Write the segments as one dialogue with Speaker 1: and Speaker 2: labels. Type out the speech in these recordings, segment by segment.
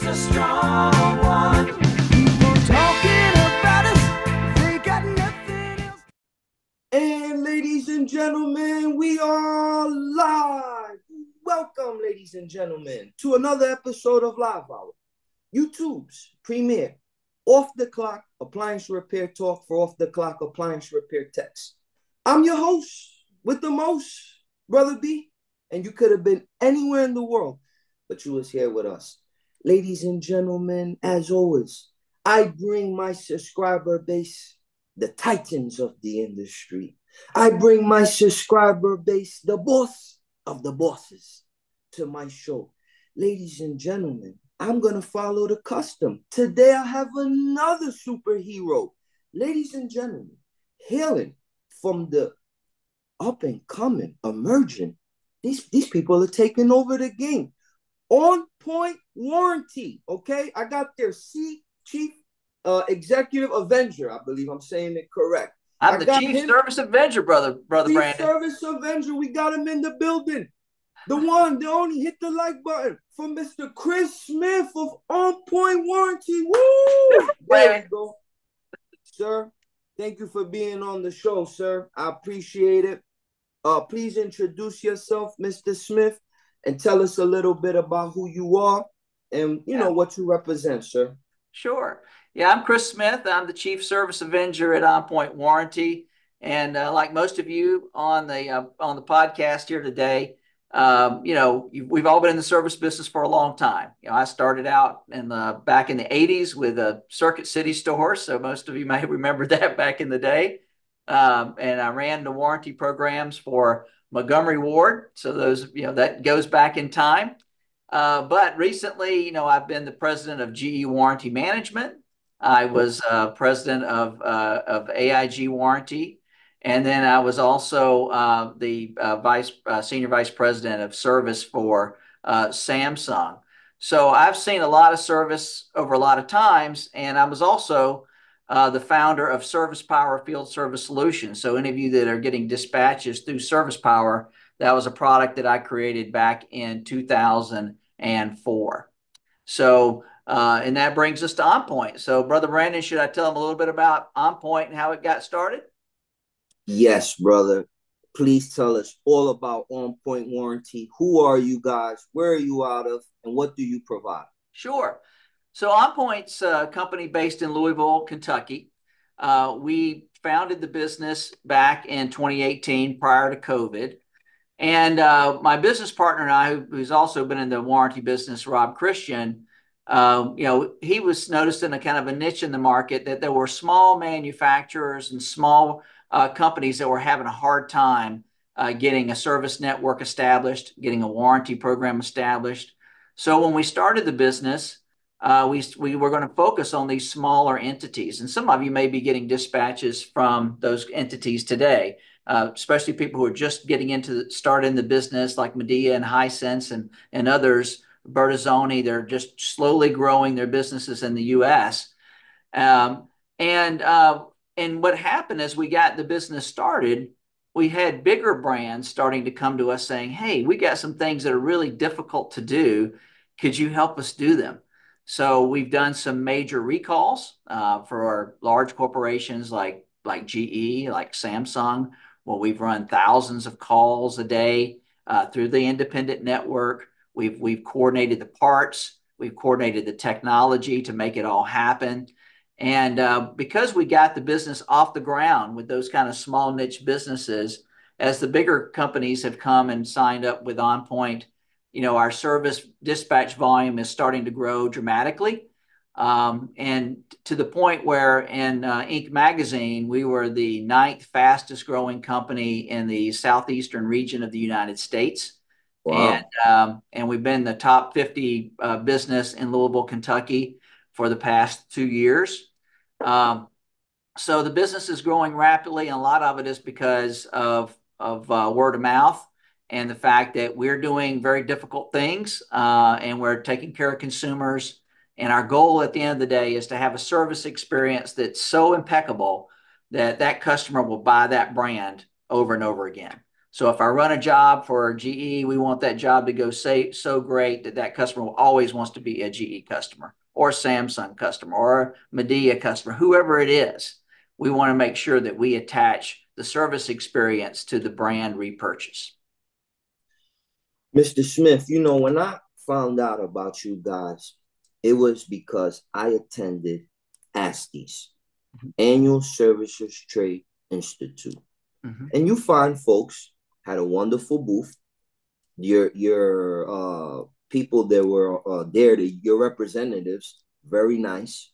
Speaker 1: a strong one. People talking about us, they got nothing else.
Speaker 2: And ladies and gentlemen, we are live. Welcome, ladies and gentlemen, to another episode of Live Hour, YouTube's premier off-the-clock appliance repair talk for off-the-clock appliance repair techs. I'm your host with the most, Brother B, and you could have been anywhere in the world, but you was here with us. Ladies and gentlemen, as always, I bring my subscriber base, the titans of the industry. I bring my subscriber base, the boss of the bosses, to my show. Ladies and gentlemen, I'm going to follow the custom. Today I have another superhero. Ladies and gentlemen, hailing from the up and coming, emerging, these people are taking over the game. Onpoint Warranty, okay? I got their chief executive avenger. I believe I'm saying it correct.
Speaker 3: I'm the chief service avenger, brother Brandon.
Speaker 2: Service avenger. We got him in the building. The one, the only, hit the like button for Mr. Chris Smith of Onpoint Warranty. Woo! There you go. Sir, thank you for being on the show, sir. I appreciate it. Please introduce yourself, Mr. Smith, and tell us a little bit about who you are and, you know, what you represent, sir.
Speaker 3: Sure. Yeah, I'm Chris Smith. I'm the Chief Service Avenger at Onpoint Warranty. And like most of you on the podcast here today, you know, we've all been in the service business for a long time. You know, I started out back in the 80s with a Circuit City store. So most of you may remember that back in the day. And I ran the warranty programs for Montgomery Ward. So those, you know, that goes back in time. But recently, you know, I've been the president of GE Warranty Management. I was president of AIG Warranty. And then I was also the senior vice president of service for Samsung. So I've seen a lot of service over a lot of times. And I was also the founder of Service Power Field Service Solutions. So any of you that are getting dispatches through Service Power, that was a product that I created back in 2004. So, and that brings us to Onpoint. So, Brother Brandon, should I tell them a little bit about Onpoint and how it got started?
Speaker 2: Yes, brother. Please tell us all about Onpoint Warranty. Who are you guys? Where are you out of? And what do you provide?
Speaker 3: Sure. So Onpoint's a company based in Louisville, Kentucky. We founded the business back in 2018 prior to COVID. And my business partner and I, who's also been in the warranty business, Rob Christian, you know, he was noticing a kind of a niche in the market that there were small manufacturers and small companies that were having a hard time getting a service network established, getting a warranty program established. So when we started the business, we were going to focus on these smaller entities. And some of you may be getting dispatches from those entities today, especially people who are just getting into starting the business like Medea and Hisense and others, Bertazzoni. They're just slowly growing their businesses in the U.S. And what happened as we got the business started, we had bigger brands starting to come to us saying, hey, we got some things that are really difficult to do. Could you help us do them? So we've done some major recalls for large corporations like GE, like Samsung. Well, we've run thousands of calls a day through the independent network. We've coordinated the parts. We've coordinated the technology to make it all happen. And because we got the business off the ground with those kind of small niche businesses, as the bigger companies have come and signed up with Onpoint, you know, our service dispatch volume is starting to grow dramatically. And to the point where in Inc. magazine, we were the 9th fastest growing company in the southeastern region of the United States. Wow. And we've been the top 50 business in Louisville, Kentucky for the past 2 years. So the business is growing rapidly, and a lot of it is because of word of mouth. And the fact that we're doing very difficult things and we're taking care of consumers. And our goal at the end of the day is to have a service experience that's so impeccable that that customer will buy that brand over and over again. So if I run a job for GE, we want that job to go so great that that customer always wants to be a GE customer or a Samsung customer or a Medea customer, whoever it is. We want to make sure that we attach the service experience to the brand repurchase.
Speaker 2: Mr. Smith, you know, when I found out about you guys, it was because I attended ASTI's, Annual Services Trade Institute. And you find folks had a wonderful booth. Your people that were there, your representatives, very nice.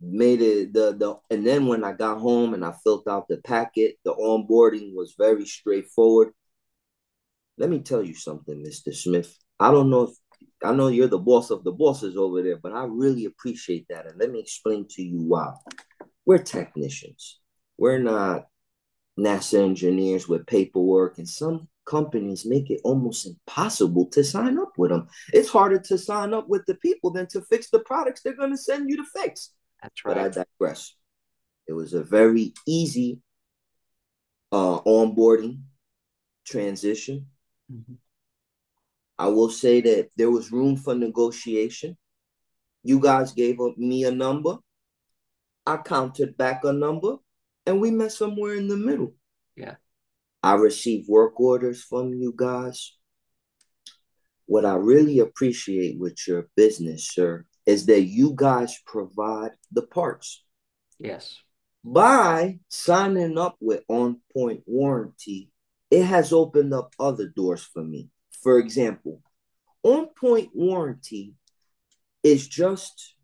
Speaker 2: Made it and then when I got home and I filled out the packet, the onboarding was very straightforward. Let me tell you something, Mr. Smith. I know you're the boss of the bosses over there, but I really appreciate that. And let me explain to you why. We're technicians. We're not NASA engineers with paperwork, and some companies make it almost impossible to sign up with them. It's harder to sign up with the people than to fix the products they're going to send you to fix.
Speaker 3: That's right.
Speaker 2: But I digress. It was a very easy onboarding transition. I will say that there was room for negotiation. You guys gave me a number. I counted back a number, and we met somewhere in the middle.
Speaker 3: Yeah.
Speaker 2: I received work orders from you guys. What I really appreciate with your business, sir, is that you guys provide the parts.
Speaker 3: Yes.
Speaker 2: By signing up with Onpoint Warranty, it has opened up other doors for me. For example, Onpoint Warranty is just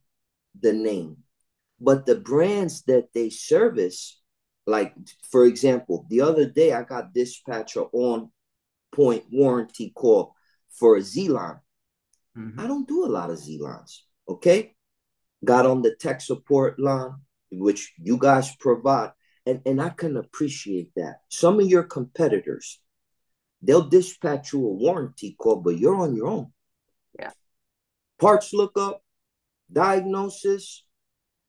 Speaker 2: the name, but the brands that they service, like, for example, the other day I got dispatched an Onpoint Warranty call for a Z-line. I don't do a lot of Z-lines, okay? Got on the tech support line, which you guys provide, and I can appreciate that. Some of your competitors, they'll dispatch you a warranty call, but you're on your own.
Speaker 3: Yeah.
Speaker 2: Parts lookup, diagnosis,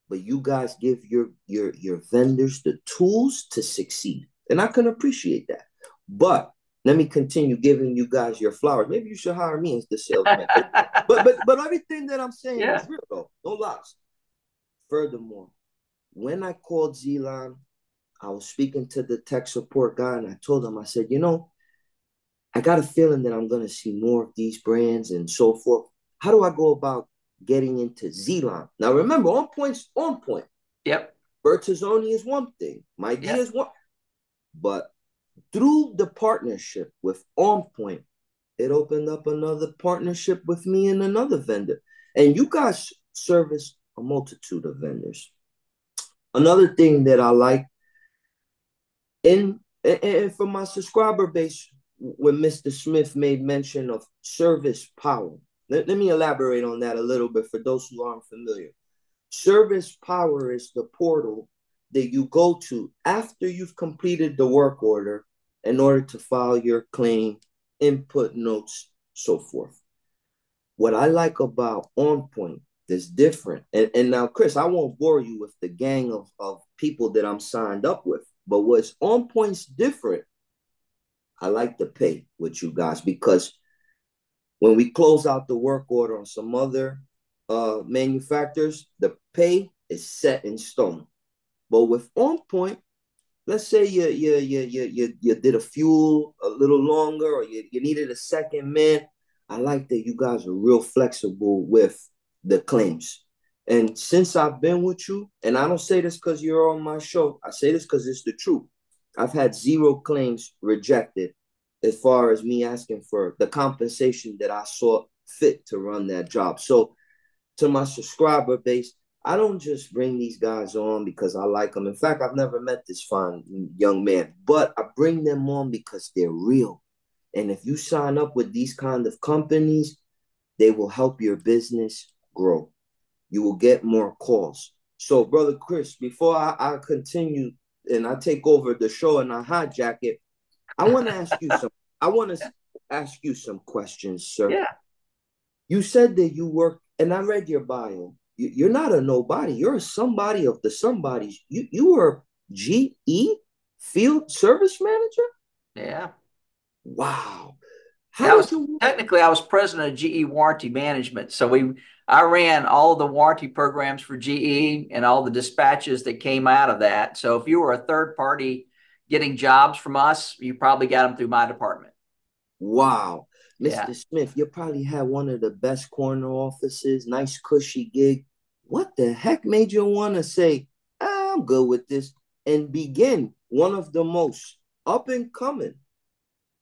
Speaker 2: but you guys give your vendors the tools to succeed. And I can appreciate that. But let me continue giving you guys your flowers. Maybe you should hire me as the salesman. but everything that I'm saying is real, though. No lies. Furthermore, when I called Z-Line, I was speaking to the tech support guy, and I told him, I said, you know, I got a feeling that I'm going to see more of these brands and so forth. How do I go about getting into Z-Line? Now, remember, Onpoint's Onpoint.
Speaker 3: Yep.
Speaker 2: Bertazzoni is one thing. My idea is one. But through the partnership with Onpoint, it opened up another partnership with me and another vendor. And you guys service a multitude of vendors. Another thing that I like, and for my subscriber base, when Mr. Smith made mention of service power, let me elaborate on that a little bit for those who aren't familiar. Service power is the portal that you go to after you've completed the work order in order to file your claim, input notes, so forth. What I like about Onpoint is different. And now, Chris, I won't bore you with the gang of people that I'm signed up with. But what's Onpoint's different, I like to pay with you guys, because when we close out the work order on some other manufacturers, the pay is set in stone. But with Onpoint, let's say you did a fuel a little longer, or you needed a second man. I like that you guys are real flexible with the claims. And since I've been with you, and I don't say this because you're on my show, I say this because it's the truth. I've had 0 claims rejected as far as me asking for the compensation that I saw fit to run that job. So to my subscriber base, I don't just bring these guys on because I like them. In fact, I've never met this fine young man, but I bring them on because they're real. And if you sign up with these kind of companies, they will help your business grow. You will get more calls. So, Brother Chris, before I continue and I take over the show and I hijack it, I want to ask you some questions, sir.
Speaker 3: Yeah.
Speaker 2: You said that you work, and I read your bio. You're not a nobody. You're a somebody of the somebodies. You were GE field service manager?
Speaker 3: Yeah.
Speaker 2: Wow.
Speaker 3: Yeah,
Speaker 2: How did you?
Speaker 3: I was president of GE Warranty Management. So I ran all of the warranty programs for GE and all the dispatches that came out of that. So if you were a third party getting jobs from us, you probably got them through my department.
Speaker 2: Wow.
Speaker 3: Yeah.
Speaker 2: Mr. Smith, you probably had one of the best corner offices, nice cushy gig. What the heck made you want to say, I'm good with this and begin one of the most up and coming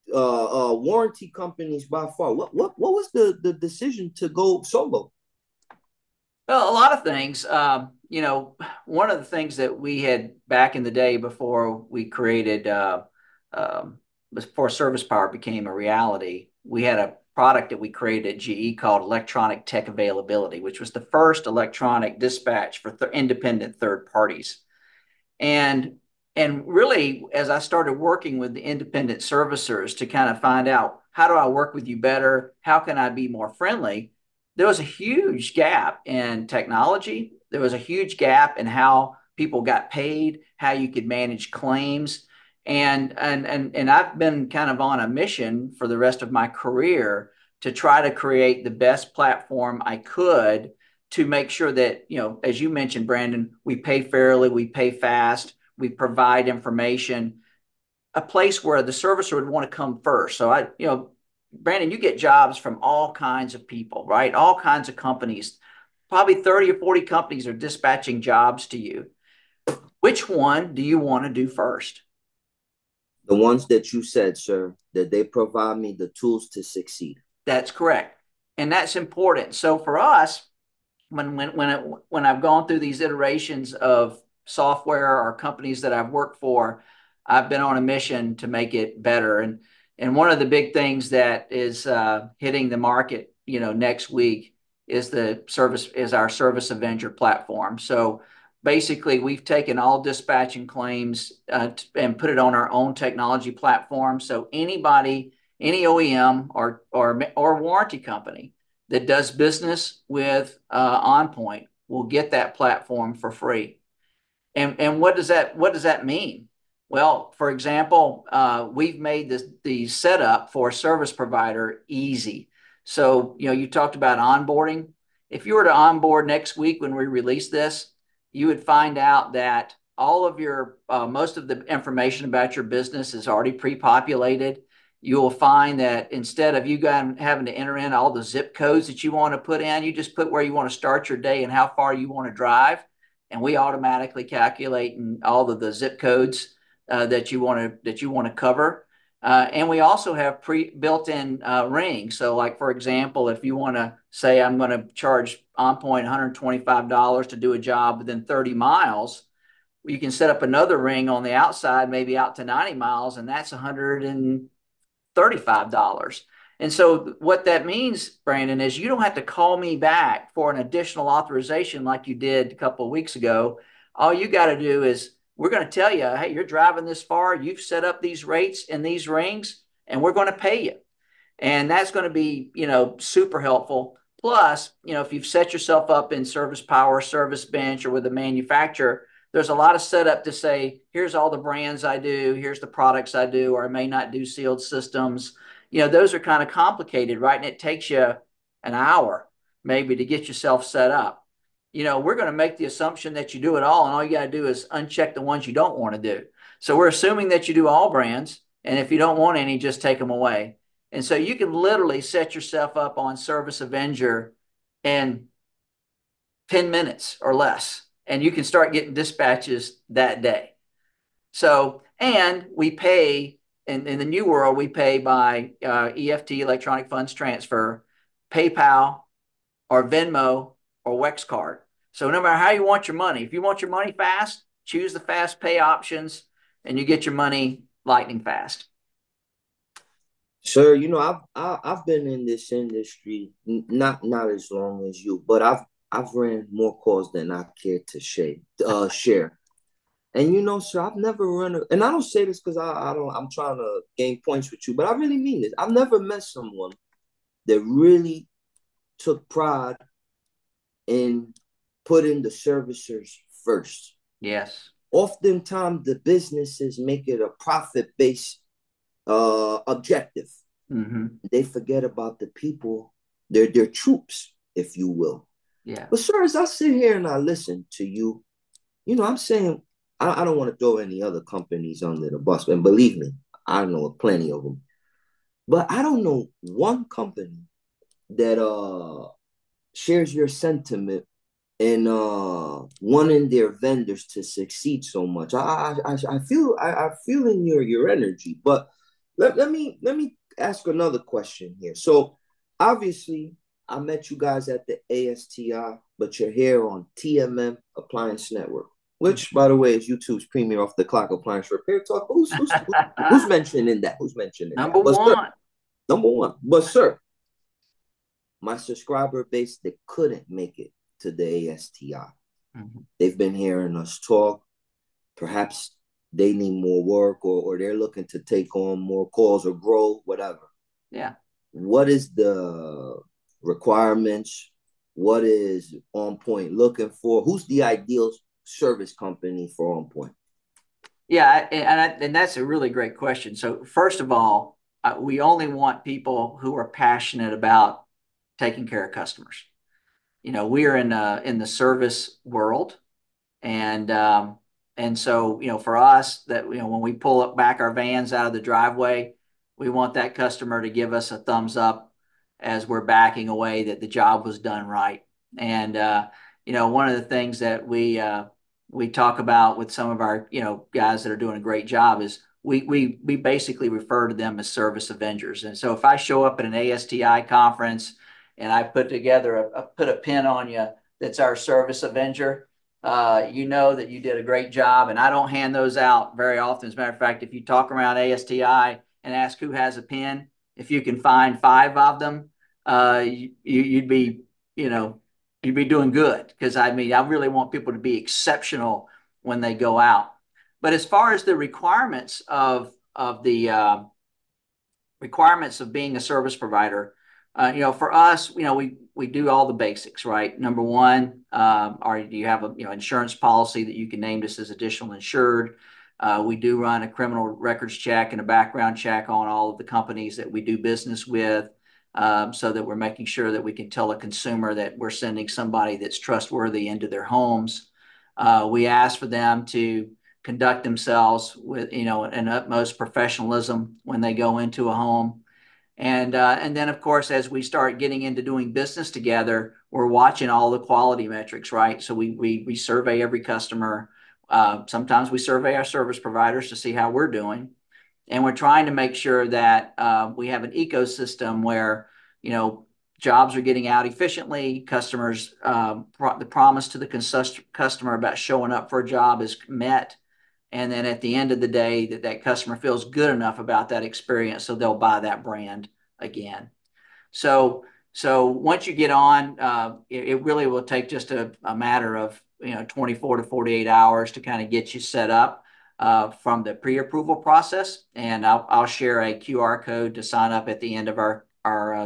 Speaker 2: warranty companies by far? What was the decision to go solo?
Speaker 3: Well, a lot of things. One of the things that we had back in the day before we created, before Service Power became a reality, we had a product that we created at GE called Electronic Tech Availability, which was the first electronic dispatch for independent third parties. And and really, as I started working with the independent servicers to kind of find out how do I work with you better, how can I be more friendly, there was a huge gap in technology. There was a huge gap in how people got paid, how you could manage claims. And I've been kind of on a mission for the rest of my career to try to create the best platform I could to make sure that, as you mentioned, Brandon, we pay fairly, we pay fast, we provide information, a place where the servicer would want to come first. So Brandon, you get jobs from all kinds of people, right? All kinds of companies. Probably 30 or 40 companies are dispatching jobs to you. Which one do you want to do first?
Speaker 2: The ones that you said, sir, that they provide me the tools to succeed.
Speaker 3: That's correct. And that's important. So for us, when I've gone through these iterations of software or companies that I've worked for, I've been on a mission to make it better. And one of the big things that is hitting the market, next week is our Service Avenger platform. So basically, we've taken all dispatch and claims and put it on our own technology platform. So anybody, any OEM or warranty company that does business with Onpoint will get that platform for free. And what does that mean? Well, for example, we've made the setup for a service provider easy. So, you talked about onboarding. If you were to onboard next week when we release this, you would find out that all of your most of the information about your business is already pre-populated. You will find that instead of you having to enter in all the zip codes that you want to put in, you just put where you want to start your day and how far you want to drive, and we automatically calculate all of the zip codes that you want to cover. And we also have built-in rings. So, like for example, if you want to say I'm going to charge OnPoint $125 to do a job within 30 miles, you can set up another ring on the outside, maybe out to 90 miles, and that's $135. And so what that means, Brandon, is you don't have to call me back for an additional authorization like you did a couple of weeks ago. All you got to do is we're going to tell you, hey, you're driving this far, you've set up these rates and these rings, and we're going to pay you. And that's going to be, super helpful. Plus, if you've set yourself up in Service Power, Service Bench, or with a manufacturer, there's a lot of setup to say, here's all the brands I do, here's the products I do, or I may not do sealed systems. Those are kind of complicated, right? And it takes you an hour maybe to get yourself set up. We're going to make the assumption that you do it all, and all you got to do is uncheck the ones you don't want to do. So we're assuming that you do all brands, and if you don't want any, just take them away. And so you can literally set yourself up on Service Avenger in 10 minutes or less, and you can start getting dispatches that day. So, and we pay in the new world, we pay by EFT, electronic funds transfer, PayPal, or Venmo, or Wex card. So no matter how you want your money, if you want your money fast, choose the fast pay options, and you get your money lightning fast.
Speaker 2: Sir, I've been in this industry not as long as you, but I've ran more calls than I care to share. And sir, I've never and I don't say this because I'm trying to gain points with you, but I really mean this. I've never met someone that really took pride in putting the servicers first.
Speaker 3: Yes.
Speaker 2: Oftentimes the businesses make it a profit-based objective.
Speaker 3: Mm-hmm.
Speaker 2: They forget about the people, their troops, if you will.
Speaker 3: Yeah.
Speaker 2: But sir, as I sit here and I listen to you, I'm saying I don't want to throw any other companies under the bus, and believe me, I know plenty of them. But I don't know one company that shares your sentiment and wanting their vendors to succeed so much. I feel in your energy. But let me ask another question here. So obviously I met you guys at the ASTI, but you're here on TMM Appliance Network, which by the way is YouTube's premier off the clock appliance repair talk. Who's mentioning that? Who's mentioning that?
Speaker 3: Number
Speaker 2: But sir,
Speaker 3: one.
Speaker 2: number one. But sir, my subscriber base that couldn't make it to the ASTI.
Speaker 3: Mm-hmm.
Speaker 2: They've been hearing us talk. Perhaps they need more work or they're looking to take on more calls or grow, whatever.
Speaker 3: Yeah.
Speaker 2: What is the requirements? What is Onpoint looking for? Who's the ideal service company for Onpoint?
Speaker 3: Yeah, and that's a really great question. So first of all, we only want people who are passionate about taking care of customers. We are in the service world, and so for us that when we pull up back our vans out of the driveway, we want that customer to give us a thumbs up as we're backing away that the job was done right. And one of the things that we talk about with some of our guys that are doing a great job is we basically refer to them as service avengers. And so if I show up at an ASTI conference and I put a pin on you that's our service avenger, you know that you did a great job. And I don't hand those out very often. As a matter of fact, if you talk around ASTI and ask who has a pin, if you can find 5 of them, you'd be doing good. Because I really want people to be exceptional when they go out. But as far as the requirements of being a service provider, for us, we do all the basics, right? Number one, do you have a insurance policy that you can name this as additional insured? We do run a criminal records check and a background check on all of the companies that we do business with, so that we're making sure that we can tell a consumer that we're sending somebody that's trustworthy into their homes. We ask for them to conduct themselves with an utmost professionalism when they go into a home. And then, of course, as we start getting into doing business together, we're watching all the quality metrics, right? So we survey every customer. Sometimes we survey our service providers to see how we're doing. And we're trying to make sure that we have an ecosystem where, jobs are getting out efficiently. Customers, the promise to the customer about showing up for a job is met. And then at the end of the day, that customer feels good enough about that experience, so they'll buy that brand again. So once you get on, it really will take just a matter of 24 to 48 hours to kind of get you set up from the pre-approval process. And I'll share a QR code to sign up at the end of our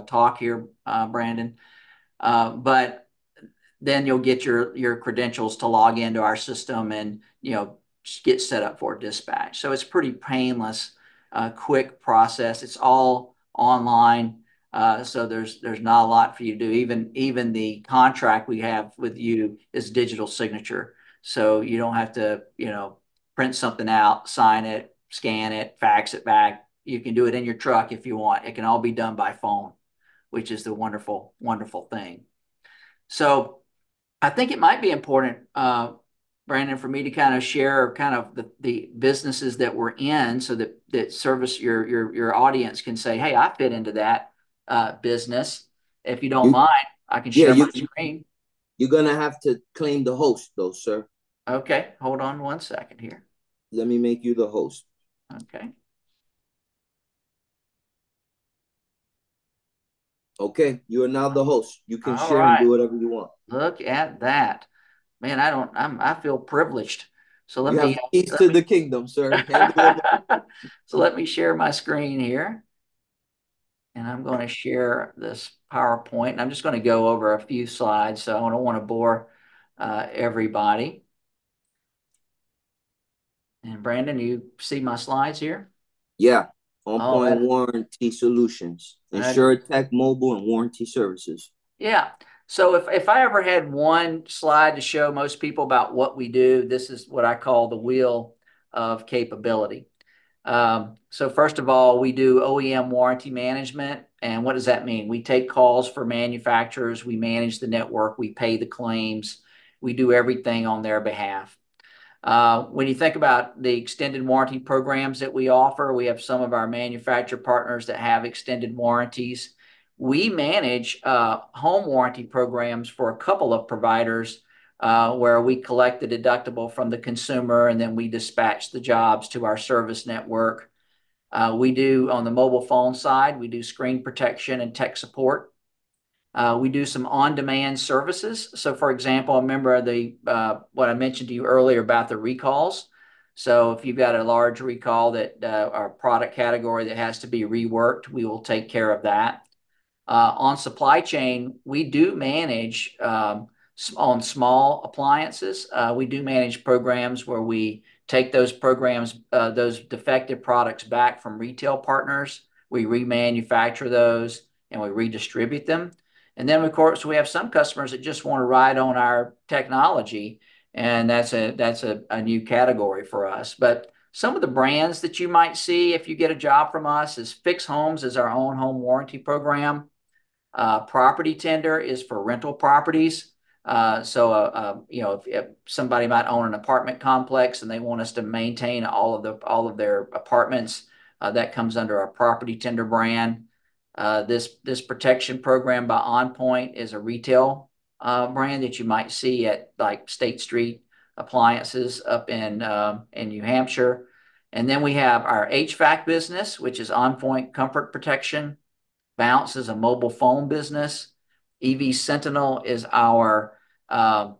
Speaker 3: talk here, Brandon. But then you'll get your credentials to log into our system and get set up for dispatch. So it's pretty painless, quick process. It's all online. So there's not a lot for you to do. Even the contract we have with you is digital signature. So you don't have to, print something out, sign it, scan it, fax it back. You can do it in your truck if you want. It can all be done by phone, which is the wonderful, wonderful thing. So I think it might be important, Brandon, for me to kind of share kind of the businesses that we're in, so that service your audience can say, hey, I fit into that business. If you don't mind, I can share my screen.
Speaker 2: You're gonna have to claim the host, though, sir.
Speaker 3: Okay, hold on one second here.
Speaker 2: Let me make you the host.
Speaker 3: Okay.
Speaker 2: Okay, you are now the host. You can
Speaker 3: All
Speaker 2: share and
Speaker 3: right.
Speaker 2: do whatever you want.
Speaker 3: Look at that, man. I feel privileged. So let
Speaker 2: You
Speaker 3: me
Speaker 2: have keys to the kingdom, sir.
Speaker 3: so let me share my screen here. And I'm going to share this PowerPoint. And I'm just going to go over a few slides, so I don't want to bore everybody. And Brandon, you see my slides here?
Speaker 2: Yeah,
Speaker 3: Oh,
Speaker 2: Onpoint Warranty Solutions,
Speaker 3: that,
Speaker 2: Insure Tech Mobile and Warranty Services.
Speaker 3: yeah. So if I ever had one slide to show most people about what we do, this is what I call the wheel of capability. So first of all, we do OEM warranty management. And what does that mean? We take calls for manufacturers, we manage the network, we pay the claims, we do everything on their behalf. When you think about the extended warranty programs that we offer, we have some of our manufacturer partners that have extended warranties. We manage home warranty programs for a couple of providers where we collect the deductible from the consumer and then we dispatch the jobs to our service network. We do, on the mobile phone side, we do screen protection and tech support. We do some on-demand services. So, for example, remember what I mentioned to you earlier about the recalls. So, if you've got a large recall that our product category that has to be reworked, we will take care of that. On supply chain, we do manage on small appliances. We do manage programs where we take those programs, those defective products back from retail partners. We remanufacture those and we redistribute them. And then, of course, we have some customers that just want to ride on our technology, and that's a new category for us. But some of the brands that you might see if you get a job from us is Fix Homes is our own home warranty program. Property Tender is for rental properties. If somebody might own an apartment complex and they want us to maintain all of their apartments, that comes under our Property Tender brand. This protection program by Onpoint is a retail brand that you might see at like State Street Appliances up in New Hampshire. And then we have our HVAC business, which is Onpoint Comfort Protection. Bounce is a mobile phone business. EV Sentinel is our, and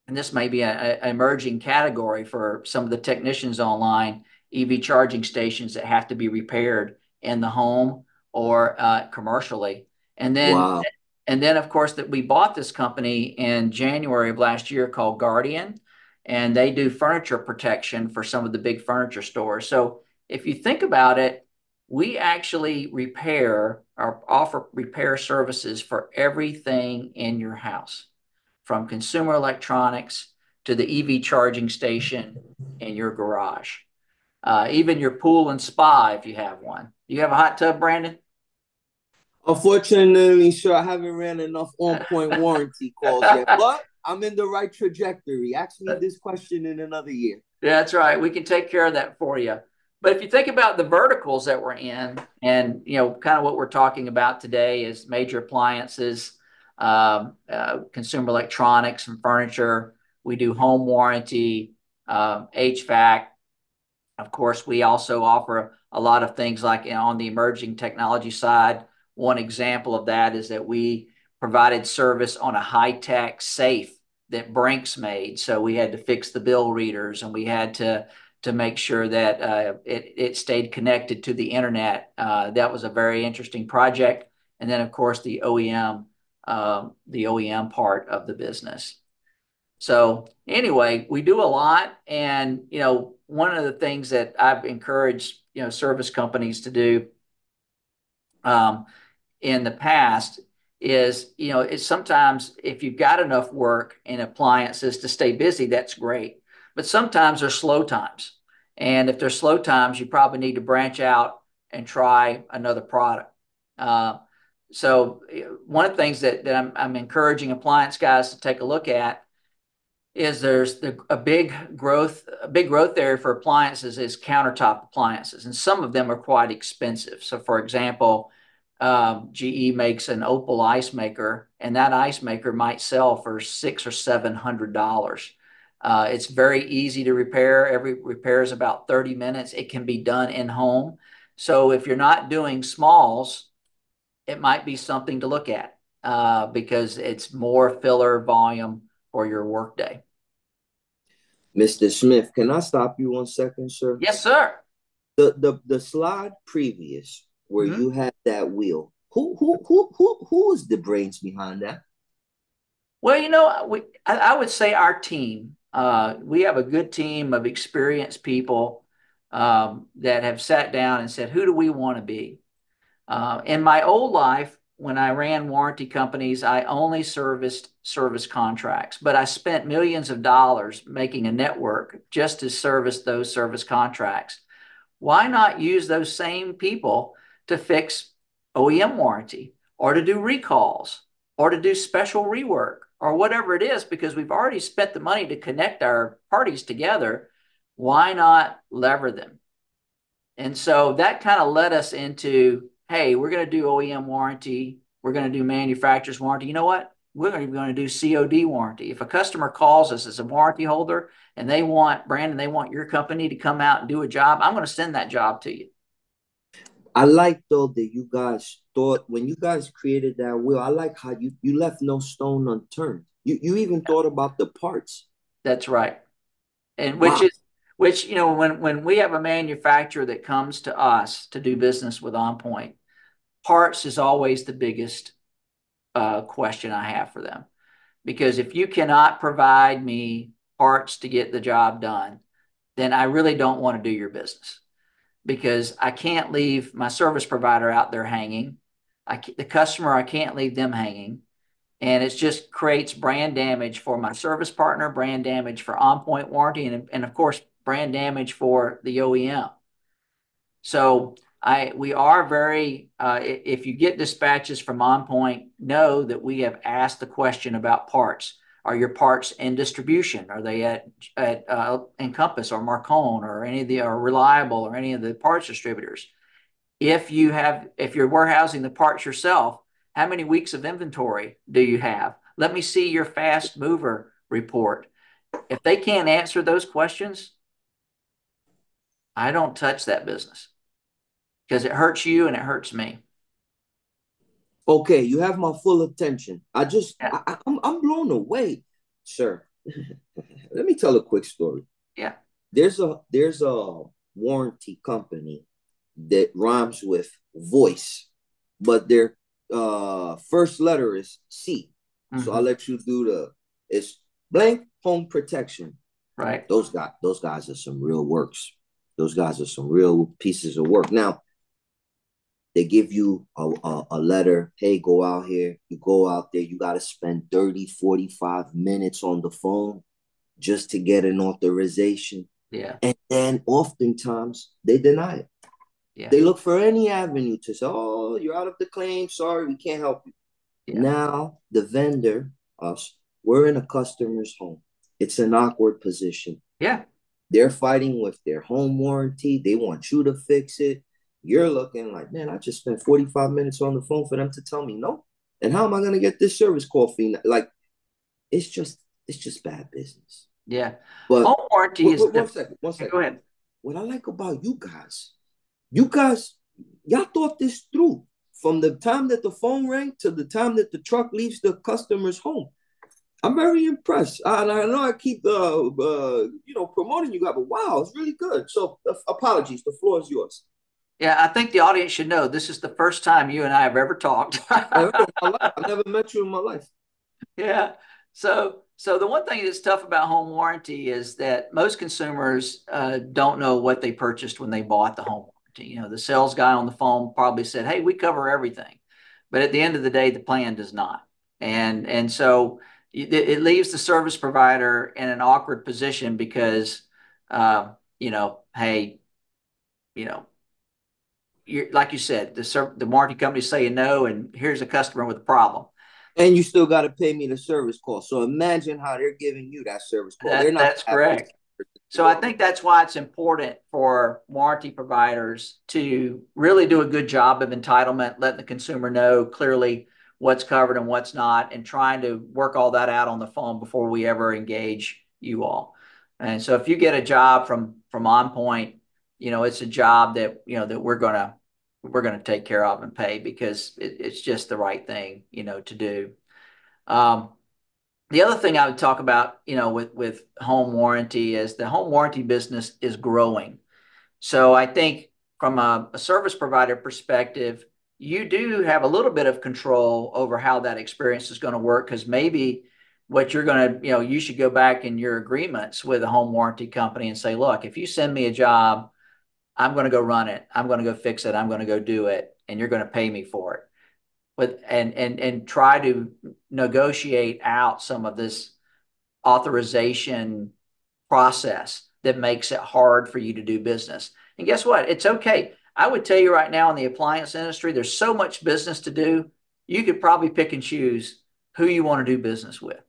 Speaker 3: this may be an emerging category for some of the technicians online, EV charging stations that have to be repaired in the home or commercially. And then,
Speaker 2: Wow.
Speaker 3: of course, that we bought this company in January of last year called Guardian, and they do furniture protection for some of the big furniture stores. So if you think about it, we actually repair or offer repair services for everything in your house, from consumer electronics to the EV charging station in your garage, even your pool and spa if you have one. Do you have a hot tub, Brandon?
Speaker 2: Unfortunately, sir, I haven't ran enough on-point warranty calls yet, but I'm in the right trajectory. Ask me this question in another year.
Speaker 3: Yeah, that's right. We can take care of that for you. But if you think about the verticals that we're in, and kind of what we're talking about today is major appliances, consumer electronics and furniture. We do home warranty, HVAC. Of course, we also offer a lot of things like on the emerging technology side. One example of that is that we provided service on a high-tech safe that Brinks made. So we had to fix the bill readers, and we had to make sure that it stayed connected to the internet. That was a very interesting project. And then, of course, the OEM part of the business. So anyway, we do a lot. And, one of the things that I've encouraged, service companies to do in the past is, it's sometimes if you've got enough work in appliances to stay busy, that's great. But sometimes there's slow times. And if there's slow times, you probably need to branch out and try another product. So one of the things that I'm encouraging appliance guys to take a look at is there's a big growth area for appliances is countertop appliances, and some of them are quite expensive. So, for example, GE makes an Opal ice maker, and that ice maker might sell for $600 or $700. It's very easy to repair. Every repair is about 30 minutes. It can be done in home. So if you're not doing smalls, it might be something to look at because it's more filler volume for your workday.
Speaker 2: Mr. Smith, can I stop you 1 second, sir?
Speaker 3: Yes, sir.
Speaker 2: The slide previous where you had that wheel, who is the brains behind that?
Speaker 3: Well, I would say our team. We have a good team of experienced people that have sat down and said, who do we want to be? In my old life, when I ran warranty companies, I only serviced service contracts, but I spent millions of dollars making a network just to service those service contracts. Why not use those same people to fix OEM warranty or to do recalls or to do special rework or whatever it is? Because we've already spent the money to connect our parties together. Why not lever them? And so that kind of led us into, hey, we're going to do OEM warranty. We're going to do manufacturer's warranty. You know what? We're going to do COD warranty. If a customer calls us as a warranty holder and they want, Brandon, they want your company to come out and do a job, I'm going to send that job to you.
Speaker 2: I like though that you guys thought when you guys created that wheel. I like how you left no stone unturned. You even thought about the parts.
Speaker 3: That's right. And
Speaker 2: Wow.
Speaker 3: which you know, when we have a manufacturer that comes to us to do business with Onpoint, parts is always the biggest question I have for them. Because if you cannot provide me parts to get the job done, then I really don't want to do your business, because I can't leave my service provider out there hanging. The customer, I can't leave them hanging. And it just creates brand damage for my service partner, brand damage for Onpoint Warranty, and of course, brand damage for the OEM. So we are very, if you get dispatches from Onpoint, know that we have asked the question about parts. Are your parts in distribution? Are they at Encompass or Marcone or any of the, or Reliable or any of the parts distributors? If you're warehousing the parts yourself, how many weeks of inventory do you have? Let me see your fast mover report. If they can't answer those questions, I don't touch that business, because it hurts you and it hurts me.
Speaker 2: Okay, you have my full attention.
Speaker 3: Yeah.
Speaker 2: I'm blown away, sir. Let me tell a quick story.
Speaker 3: Yeah.
Speaker 2: There's a warranty company that rhymes with voice, but their first letter is C. So I'll let you do it's blank home protection.
Speaker 3: Right.
Speaker 2: Those guys are some real works. Those guys are some real pieces of work. Now, they give you a letter. Hey, go out here. You go out there. You got to spend 30, 45 minutes on the phone just to get an authorization.
Speaker 3: Yeah.
Speaker 2: And then oftentimes they deny it.
Speaker 3: Yeah.
Speaker 2: They look for any avenue to say, oh, you're out of the claim. Sorry, we can't help you.
Speaker 3: Yeah.
Speaker 2: Now, the vendor, us, we're in a customer's home. It's an awkward position.
Speaker 3: Yeah.
Speaker 2: They're fighting with their home warranty. They want you to fix it. You're looking like, man, I just spent 45 minutes on the phone for them to tell me no. And how am I going to get this service call fee? Like, it's just bad business.
Speaker 3: Yeah.
Speaker 2: But
Speaker 3: home warranty is
Speaker 2: one second.
Speaker 3: Go ahead.
Speaker 2: What I like about you guys, y'all thought this through from the time that the phone rang to the time that the truck leaves the customer's home. I'm very impressed. And I know I keep promoting you guys, but wow, it's really good. So apologies, the floor is yours.
Speaker 3: Yeah, I think the audience should know this is the first time you and I have ever talked.
Speaker 2: I've never met you in my life.
Speaker 3: Yeah. So the one thing that's tough about home warranty is that most consumers don't know what they purchased when they bought the home warranty. You know, the sales guy on the phone probably said, "Hey, we cover everything," but at the end of the day, the plan does not. And so it leaves the service provider in an awkward position because, hey, you're, like you said, the warranty company's saying no, and here's a customer with a problem.
Speaker 2: And you still got to pay me the service call. So imagine how they're giving you that service call.
Speaker 3: That's correct. So I think that's why it's important for warranty providers to really do a good job of entitlement, letting the consumer know clearly what's covered and what's not, and trying to work all that out on the phone before we ever engage you all. And so if you get a job from Onpoint, it's a job that, that we're gonna take care of and pay, because it's just the right thing, to do. The other thing I would talk about, with home warranty is the home warranty business is growing. So I think from a service provider perspective, you do have a little bit of control over how that experience is going to work, because maybe what you're going to, you should go back in your agreements with a home warranty company and say, look, if you send me a job I'm going to go run it. I'm going to go fix it. I'm going to go do it. And you're going to pay me for it. And try to negotiate out some of this authorization process that makes it hard for you to do business. And guess what? It's okay. I would tell you right now in the appliance industry, there's so much business to do. You could probably pick and choose who you want to do business with.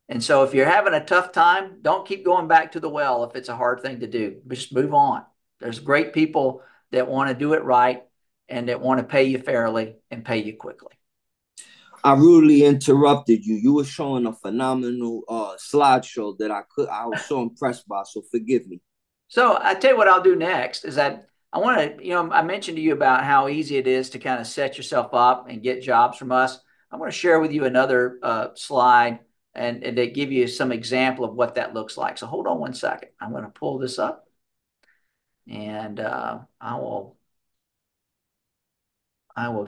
Speaker 3: And so if you're having a tough time, don't keep going back to the well if it's a hard thing to do. Just move on. There's great people that want to do it right and that want to pay you fairly and pay you quickly.
Speaker 2: I rudely interrupted you. You were showing a phenomenal slideshow that I was so impressed by. So forgive me.
Speaker 3: So I tell you what I'll do next is that I want to, I mentioned to you about how easy it is to kind of set yourself up and get jobs from us. I want to share with you another slide and to give you some example of what that looks like. So hold on one second. I'm going to pull this up and I will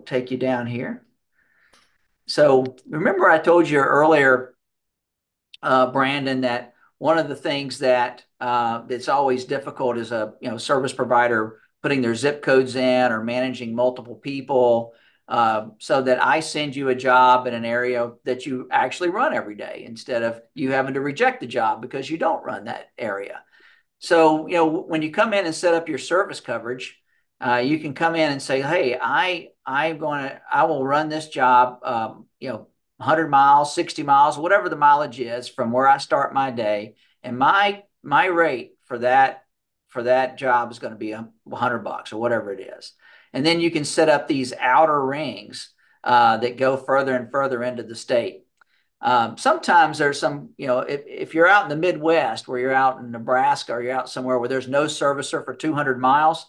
Speaker 3: take you down here. So remember I told you earlier, Brandon, that one of the things that that's always difficult is a service provider putting their zip codes in or managing multiple people, so that I send you a job in an area that you actually run every day instead of you having to reject the job because you don't run that area. So when you come in and set up your service coverage, you can come in and say, hey, I will run this job 100 miles, 60 miles, whatever the mileage is from where I start my day. And my rate for that job is going to be $100 or whatever it is. And then you can set up these outer rings that go further and further into the state. Sometimes there's some, if you're out in the Midwest where you're out in Nebraska or you're out somewhere where there's no servicer for 200 miles,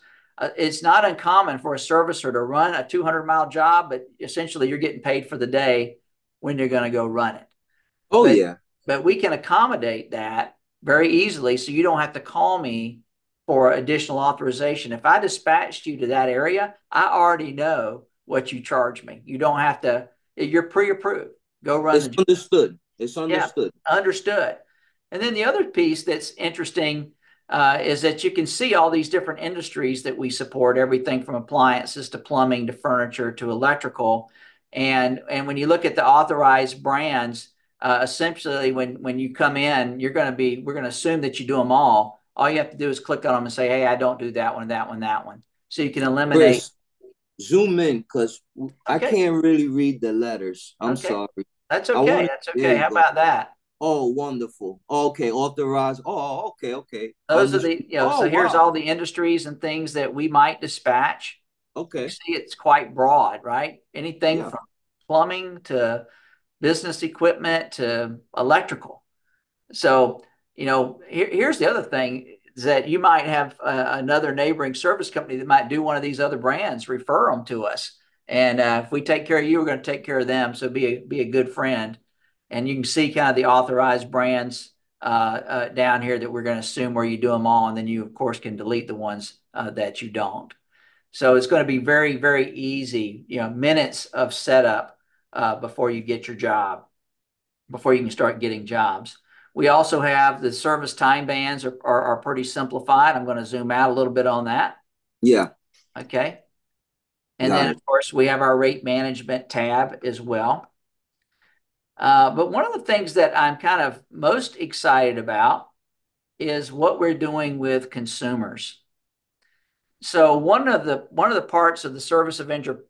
Speaker 3: it's not uncommon for a servicer to run a 200-mile job, but essentially you're getting paid for the day when you're going to go run it.
Speaker 2: Oh, yeah.
Speaker 3: But we can accommodate that very easily so you don't have to call me for additional authorization. If I dispatched you to that area, I already know what you charge me. You don't have to, you're pre-approved. Go run
Speaker 2: the job. Understood. It's understood.
Speaker 3: Yeah, understood. And then the other piece that's interesting is that you can see all these different industries that we support, everything from appliances to plumbing to furniture to electrical. And when you look at the authorized brands, essentially when you come in, we're going to assume that you do them all. All you have to do is click on them and say, hey, I don't do that one, that one, that one. So you can eliminate.
Speaker 2: Chris, zoom in because I can't really read the letters. I'm sorry.
Speaker 3: That's okay. That's okay. How about that?
Speaker 2: Oh, wonderful. Okay, authorized. Oh, okay.
Speaker 3: Those are the, so here's all the industries and things that we might dispatch.
Speaker 2: Okay.
Speaker 3: You see, it's quite broad, right? Anything from plumbing to business equipment to electrical. So, here's the other thing is that you might have another neighboring service company that might do one of these other brands, refer them to us. And if we take care of you, we're going to take care of them. So be a good friend. And you can see kind of the authorized brands down here that we're going to assume where you do them all. And then you, of course, can delete the ones that you don't. So it's going to be very, very easy, minutes of setup before you get your job, before you can start getting jobs. We also have the service time bands are pretty simplified. I'm going to zoom out a little bit on that.
Speaker 2: Yeah.
Speaker 3: Okay. And then, of course, we have our rate management tab as well. But one of the things that I'm kind of most excited about is what we're doing with consumers. So one of the parts of the Service Avenger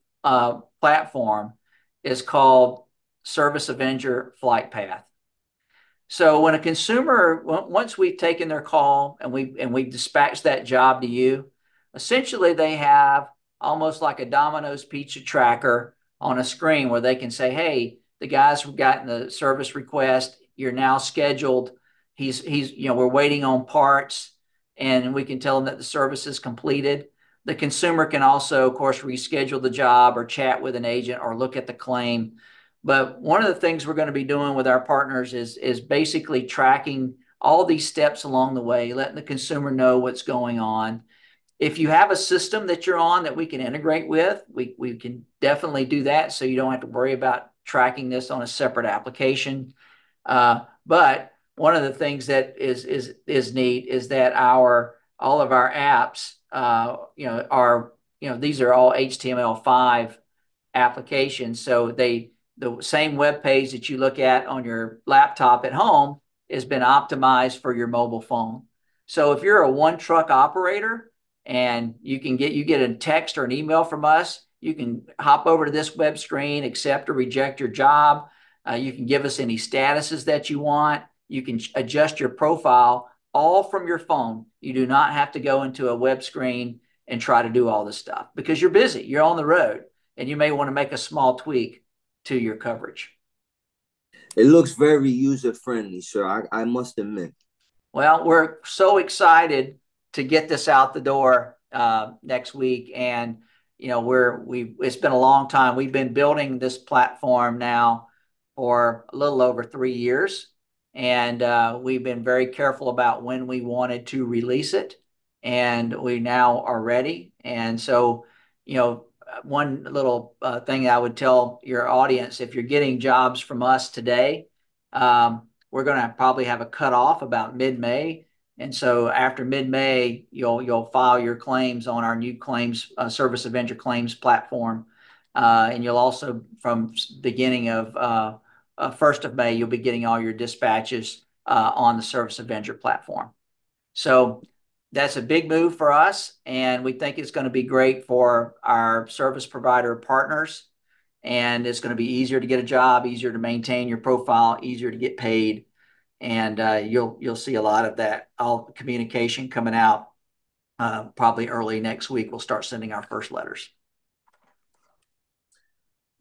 Speaker 3: platform is called Service Avenger Flight Path. So when a consumer, once we've taken their call and we've dispatched that job to you, essentially they have almost like a Domino's pizza tracker on a screen where they can say, hey, the guys who've gotten the service request, you're now scheduled. We're waiting on parts, and we can tell them that the service is completed. The consumer can also, of course, reschedule the job or chat with an agent or look at the claim. But one of the things we're going to be doing with our partners is basically tracking all these steps along the way, letting the consumer know what's going on. If you have a system that you're on that we can integrate with, we can definitely do that so you don't have to worry about tracking this on a separate application. But one of the things that is neat is that all of our apps these are all HTML5 applications. So the same web page that you look at on your laptop at home has been optimized for your mobile phone. So if you're a one truck operator and you get a text or an email from us, you can hop over to this web screen, accept or reject your job. You can give us any statuses that you want. You can adjust your profile all from your phone. You do not have to go into a web screen and try to do all this stuff because you're busy. You're on the road and you may want to make a small tweak to your coverage.
Speaker 2: It looks very user-friendly, sir. I must admit.
Speaker 3: Well, we're so excited to get this out the door next week. And, it's been a long time. We've been building this platform now for a little over 3 years. And we've been very careful about when we wanted to release it. And we now are ready. And so, one little thing I would tell your audience, if you're getting jobs from us today, we're going to probably have a cutoff about mid-May. And so after mid-May, you'll file your claims on our new claims Service Avenger claims platform. And you'll also, from beginning of 1st of May, you'll be getting all your dispatches on the Service Avenger platform. So that's a big move for us, and we think it's going to be great for our service provider partners. And it's going to be easier to get a job, easier to maintain your profile, easier to get paid. And you'll see a lot of that, all communication coming out probably early next week. We'll start sending our first letters.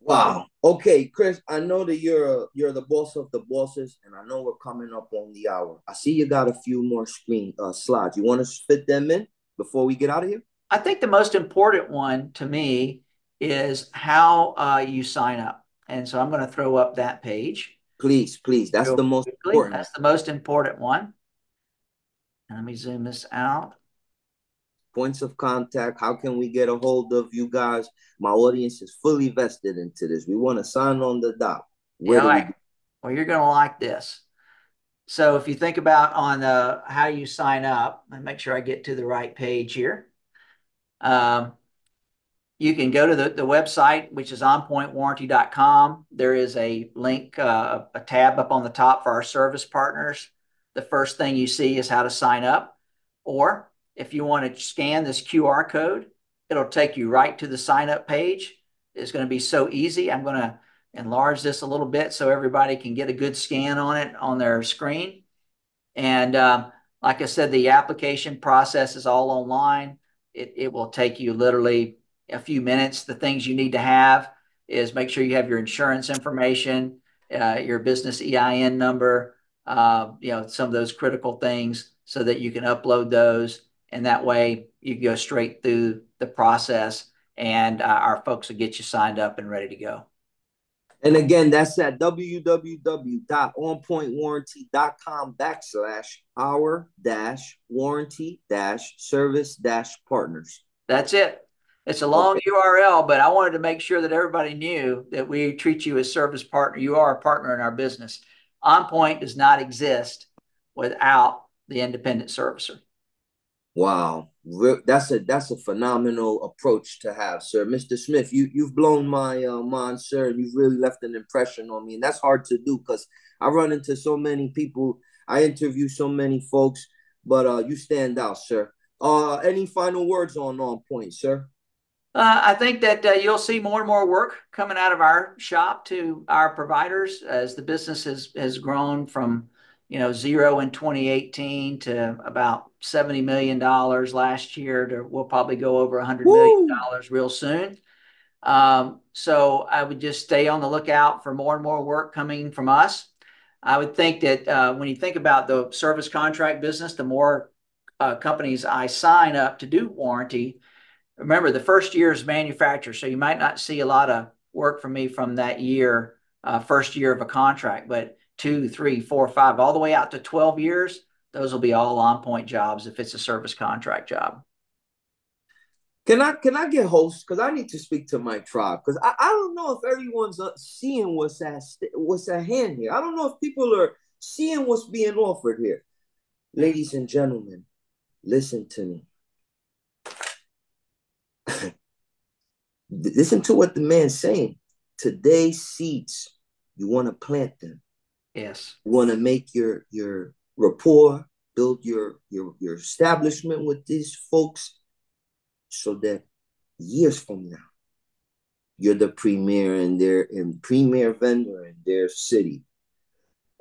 Speaker 2: Wow. Okay, Chris, I know that you're the boss of the bosses, and I know we're coming up on the hour. I see you got a few more slides. You want to fit them in before we get out of here?
Speaker 3: I think the most important one to me is how you sign up. And so I'm going to throw up that page.
Speaker 2: Please. That's the most important.
Speaker 3: That's the most important one. And let me zoom this out.
Speaker 2: Points of contact. How can we get a hold of you guys? My audience is fully vested into this. We want to sign on the dot.
Speaker 3: Well, you're going to like this. So if you think about on how you sign up, and make sure I get to the right page here. You can go to the website, which is onpointwarranty.com. There is a link, a tab up on the top for our service partners. The first thing you see is how to sign up. Or if you want to scan this QR code, it'll take you right to the sign up page. It's going to be so easy. I'm going to enlarge this a little bit so everybody can get a good scan on it on their screen. And like I said, the application process is all online. It will take you literally a few minutes. The things you need to have is make sure you have your insurance information, your business EIN number, some of those critical things so that you can upload those. And that way you go straight through the process and our folks will get you signed up and ready to go.
Speaker 2: And again, that's at www.onpointwarranty.com/our-warranty-service-partners.
Speaker 3: That's it. It's a long URL, but I wanted to make sure that everybody knew that we treat you as service partner. You are a partner in our business. OnPoint does not exist without the independent servicer.
Speaker 2: Wow, that's a phenomenal approach to have, sir. Mr. Smith, you've blown my mind, sir. You've really left an impression on me, and that's hard to do because I run into so many people. I interview so many folks, but you stand out, sir. Any final words on OnPoint, sir?
Speaker 3: I think that you'll see more and more work coming out of our shop to our providers as the business has grown from zero in 2018 to about $70 million last year. We'll probably go over $100 million real soon. So I would just stay on the lookout for more and more work coming from us. I would think that when you think about the service contract business, the more companies I sign up to do warranty, remember the first year is manufacturer. So you might not see a lot of work from me from that year, first year of a contract, but 2, 3, 4, 5, all the way out to 12 years, those will be all OnPoint jobs if it's a service contract job.
Speaker 2: Can I get hosts? Because I need to speak to my tribe. Because I don't know if everyone's seeing what's at hand here. I don't know if people are seeing what's being offered here. Ladies and gentlemen, listen to me. listen to what the man's saying. Today's seeds, you want to plant them.
Speaker 3: Yes.
Speaker 2: You want to make your rapport, build your establishment with these folks, so that years from now, you're the premier vendor in their city.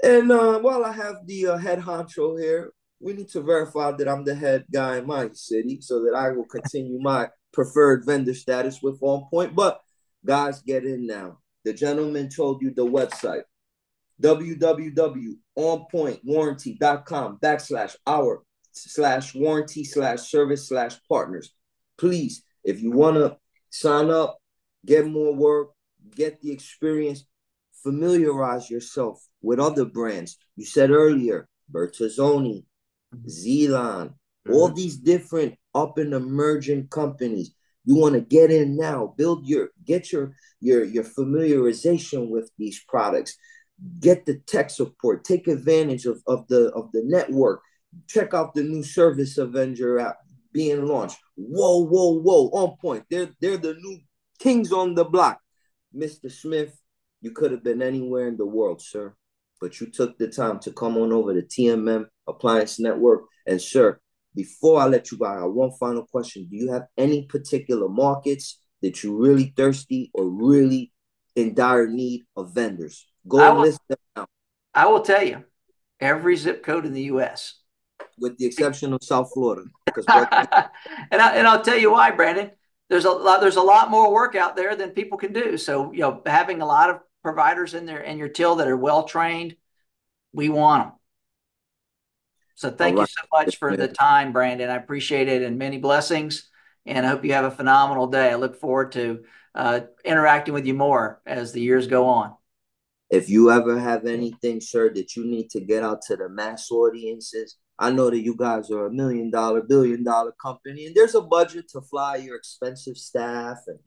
Speaker 2: And while I have the head honcho here, we need to verify that I'm the head guy in my city, so that I will continue my preferred vendor status with Onpoint. But guys, get in now. The gentleman told you the website, www.onpointwarranty.com/our/warranty/service/partners. Please, if you want to sign up, get more work, get the experience, familiarize yourself with other brands. You said earlier, Bertazzoni, Zeeland, all these different up and emerging companies. You want to get in now, get your familiarization with these products, get the tech support, take advantage of the network, check out the new Service Avenger app being launched. Whoa, Onpoint. They're the new kings on the block. Mr. Smith, you could have been anywhere in the world, sir, but you took the time to come on over to TMM Appliance Network. And sir, before I let you go, I have one final question. Do you have any particular markets that you're really thirsty or really in dire need of vendors? Go and list them out.
Speaker 3: I will tell you, every zip code in the U.S.
Speaker 2: with the exception of South Florida.
Speaker 3: and I'll tell you why, Brandon. There's a lot more work out there than people can do. So, having a lot of providers in your till that are well trained, we want them. So thank you so much for the time, Brandon. I appreciate it, and many blessings. And I hope you have a phenomenal day. I look forward to interacting with you more as the years go on.
Speaker 2: If you ever have anything, sir, that you need to get out to the mass audiences, I know that you guys are $1 million, $1 billion company, and there's a budget to fly your expensive staff and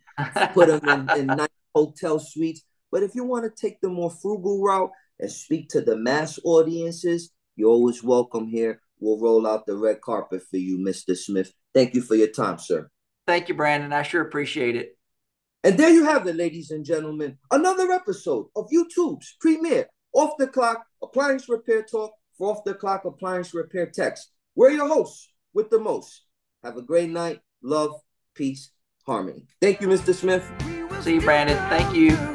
Speaker 2: put them in nice hotel suites. But if you want to take the more frugal route and speak to the mass audiences, you're always welcome here. We'll roll out the red carpet for you, Mr. Smith. Thank you for your time, sir.
Speaker 3: Thank you, Brandon. I sure appreciate it.
Speaker 2: And there you have it, ladies and gentlemen. Another episode of YouTube's premier Off the Clock Appliance Repair Talk for Off the Clock Appliance Repair Techs. We're your hosts with the most. Have a great night. Love, peace, harmony. Thank you, Mr. Smith.
Speaker 3: See you, Brandon. Thank you.